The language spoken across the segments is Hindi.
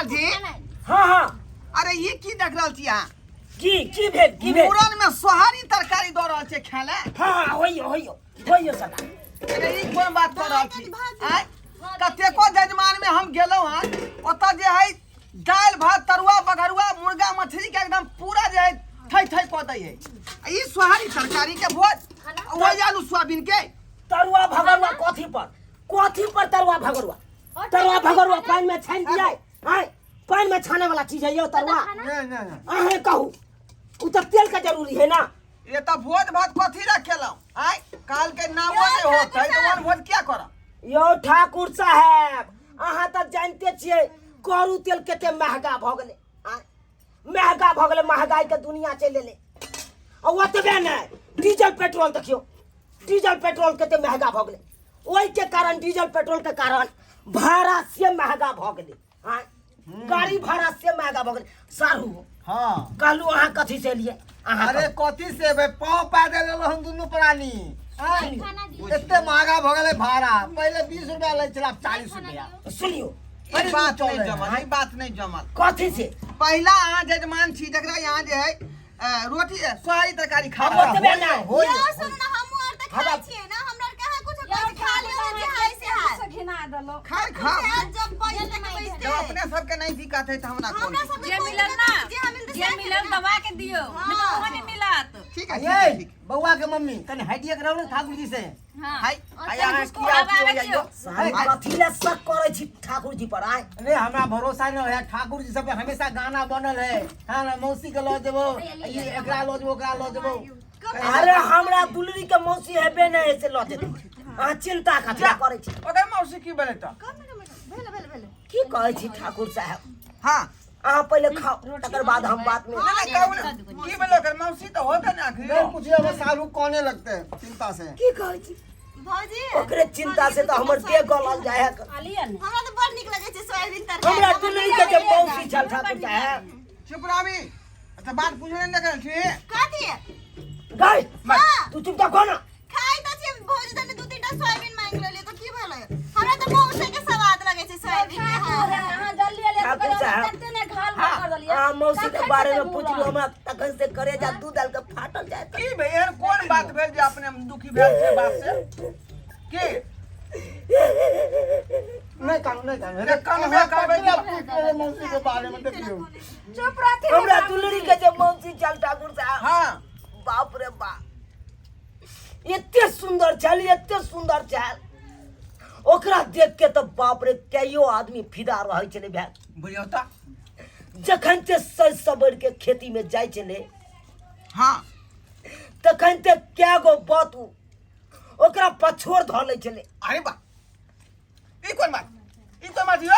गोपाल जी। हाँ हाँ अरे ये की देख रहल छी अहाँ? की भेल मूरन में सोहारी तरकारी दो रहल छै खाय ले। हाँ होइयो सदा। अरे ई कोन बात कर रहल छी? आय कतेको जजमान में हम गेलौ हन, ओतऽ जे है दाल भात तरुआ बघरुआ मुर्गा मछली के एकदम पूरा जे है थई कऽ दै है। ई सोहारी तरकारी के भोज वही आलू सोयाबीन के तरुआ भगरुआ कथी पर तरुआ भगरुआ पानी में छान दिया है। पानी में छाने वाला चीज है ये तरुआ। अहे कहू उ तो तेल का जरूरी है ना। ये तो भोज भात कथी रखेलौ? आय काल के नामो नहीं होतै तो वन भोज क्या करब? यो ठाकुर साहब अहाँ तो जानते छियै करू तेल केते महंगा भ गेलै। महंगा भ गेलै, महंगाई के दुनिया चलि एलै। और ओतबे नहीं डीजल पेट्रोल देखियो, डीजल पेट्रोल केते महंगा भ गेलै। ओहि के कारण डीजल पेट्रोल के कारण भाड़ा से महंगा भ गेलै। गाड़ी भाड़ा से महंगा भ गेलै। सारू हाँ कहलू अहाँ कथी से लिए? अरे कथी से बे पाँव पैदल लेलो हम दुनू प्राणी। इतने महंगा भ गेलै भाड़ा। पहले 20 रुपया लै छला, 40 रुपया। सुनियो ई बात नहीं जमल। कथी से? पहला अहाँ जजमान छी जकरा यहाँ जे है रोटी सोहारी तरकारी खा ओतबे नहीं होय। जब अपने सबके नहीं दिक्कत है तो हमरा कोन जे मिलल ना, जे मिलल दवा के दियो, नहीं तो वो नहीं मिलत। ठीक है ये ठीक। बउआ के मम्मी तने हटिया के रहू ठाकुर जी से। हां हाय यहाँ किया हो जाइयो। साहब कथी ले शक करे छी ठाकुर जी पर? आय अरे हमरा भरोसा न है ठाकुर जी सब पे हमेशा गाना बनल है। हां ना मौसी के लो देबो, ये एकरा लो देबो, ओकरा लो देबो। अरे हमरा दुलरी के मौसी हेबे नहीं से ल देते। आ चिंता कथी करे छी? ओकर मौसी की बोले त? की कहे छी ठाकुर साहब? हां अहाँ पहले खाओ तकर बाद हम बात में। की बोले ओकर मौसी तो होता ना आखिर। नहीं कुछ अब सारू कोने लगते हैं चिंता से। की कहे छी? भौजी ओकरे चिंता से तो हमर देह गलल जाय है। हमरा तो बड़ निक लगे छै सोयाबीन तरकारी। हमरा दुलरी के जे मौसी छल ठाकुर साहब। चुप रही। अच्छा बात पूछने न कर छी। कथी गई तू चुप कर ना। खाई त छै भौजी तने दू तीनटा सोयाबीन मांग लेले तो की भेलै? हमरा तो मौसी के स्वाद लगे छै सोयाबीन के। हां जल्दी ले ठाकुर साहब ने घाल कर दिया। हां मौसी के बारे में पूछलू हमरा तखन से करे जा दूध डाल के फाटल जाय। की भई एहन कोन बात भेल जे अपने दुखी भेल छै बात से? के नहीं कानू अरे कान में कहबै मौसी के बारे में देखियो। चुप रहती। हमरा दुलरी के जे मौसी छल ठाकुर साहब। हां बाप रे बाप एते सुंदर छल ओकरा देख के तो बाप रे कईयो आदमी फिदा रहे चले भाई। बुझियो त जखन ते सज सबड़ के खेती में जाय चले हां तखन ते क्या गो बात ओकरा पछोड़ ध ले चले। अरे बा ई कोन बात यो?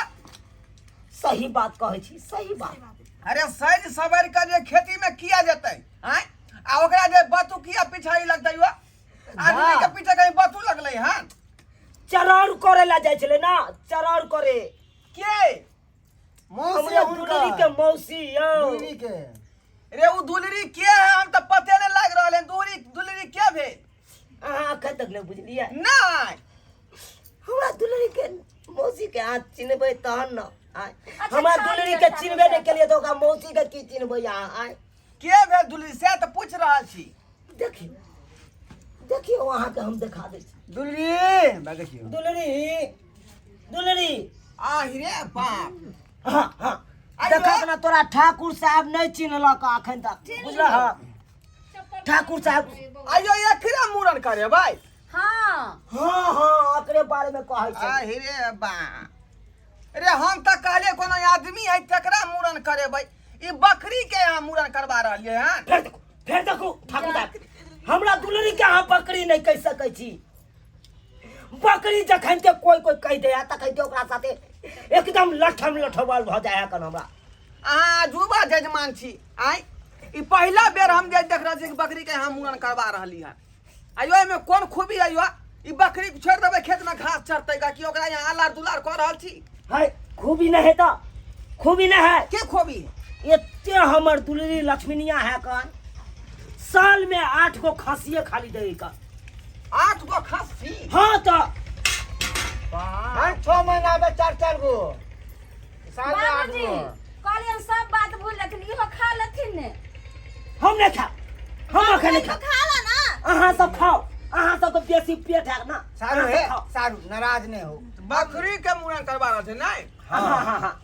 सही बात कहे छी, सही बात। अरे सज सबर के जे खेती में किया जतै हैं आ ओकरा जे बतू किया पिछाई लगतै यो? आदमी के पीछे कहीं बतू लगलै हन। चरार करे ला जाय चले ना, चरार करे। के मौसी हमरे दुलरी के मौसी यो। दुलरी के रे उ दुलरी के है हम त पते नहीं लग रहले। दुलरी के भे? अहाँ अखन तक नहीं बुझलिए? नहीं हमरा दुलरी के मौसी के हाथ चिन्हबे तहन न। हमरा दुलरी के चिन्हबे नहीं केलिए तो ओकरा मौसी के की चिन्हबे अहाँ? के भे दुलरी से त पूछ रहल छी। देखियो वहां के हम दिखा दे छी। दुलरी बा देखियो। दुलरी आहि रे बाप। हां देखत ना तोरा ठाकुर साहब नहीं चिन्हलक अखन तक बुझला? ठाकुर साहब आइयो एकरे मूरन करे भाई। हां एकरे बारे में कहै छै। आहि रे बाप। रे हम त कहले कोनो आदमी है तकरा मूरन करे भाई। ई बकरी के यहाँ मूरन करवा रहलिए हैं। फिर देखो ठाकुर साहब हमरा दुलरी के अहाँ बकरी नहीं कह सकै छी। बकरी जखन के कोई कह दे तखन के ओकरा साथे एकदम लठबल भ जाय कन हमरा। अहाँ जुबा जजमान छी। आइ ई पहला बेर हम जे देख रहल छी कि बकरी के यहाँ मूरन करवा रहली है। आइयो एमे कोन खूबी है यो? ई बकरी छोड़ देबे खेत में घास चरतै का कि ओकरा यहाँ आलार दुलार कर रहल छी? है खूबी नहीं है त खूबी नहीं है। के खूबी? एते हमर दुलरी लक्ष्मीनिया है कन साल में 8 गो खसिए खाली दे का। 8 गो खस्सी? हां तो 6 महीना में 4 गो साल में बाबूजी कहलिए सब बात भूल लेकिन इहो खा लेथिन ने। हम नहीं खा, हम अखन नहीं तो खा। खा ला ना। अहाँ सब खाओ, अहाँ सब तो बेसी पेट है ना। सारू अहाँ है सब खाओ। सारू नाराज नहीं हो। बकरी के मुड़न करवा रहे थे नहीं हाँ हाँ हाँ